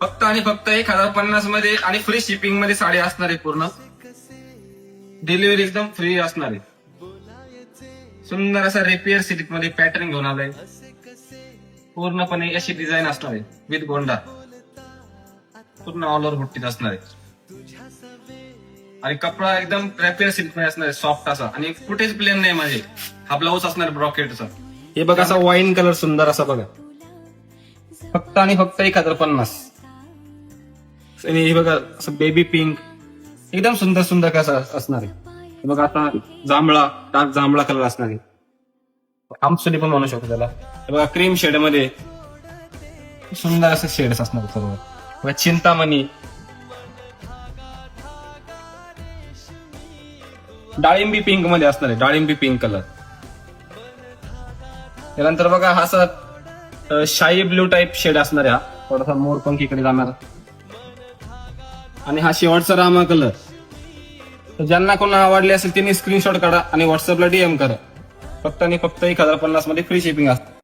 फक्त आणि फक्त 1050 मध्ये आणि फ्री शिपिंग मध्ये साडी असणार आहे. पूर्ण डिलिव्हरी एकदम फ्री असणार आहे. सुंदर असा रेपियर सिल्क मध्ये पॅटर्न घेऊन आलाय. पूर्णपणे अशी डिझाईन असणार आहे विथ गोंडा. पूर्ण ऑल ओव्हर बुट्टीत असणार आहे आणि कपडा एकदम रेपियर सिल्क मध्ये असणार आहे, सॉफ्ट असा. आणि कुठेच प्लेन नाही म्हणजे. हा ब्लाऊज असणार ब्रॉकेटचा. हे बघा असा वाईन कलर सुंदर असा बघा. फक्त आणि फक्त 1050. आणि हे बघा असं बेबी पिंक एकदम सुंदर सुंदर कसं असणार आहे. हे बघा आता जांभळा, डार्क जांभळा कलर असणार आहे. आमसुली पण म्हणू शकतो त्याला. हे बघा क्रीम शेड मध्ये सुंदर असे शेड्स असणार सर्व. बघा चिंतामणी, डाळिंबी पिंक मध्ये असणार आहे. डाळिंबी पिंक कलर. त्यानंतर बघा हा असा शाई ब्ल्यू टाइप शेड असणार आहे. हा थोडासा मोरपंखीकडे जाणार. आणि हा शेवटचा रामा कलर. तर ज्यांना कोणाला आवडले असेल त्यांनी स्क्रीनशॉट काढा आणि व्हॉट्सअपला डीएम करा. फक्त आणि फक्त 1050 मध्ये फ्री शिपिंग असते.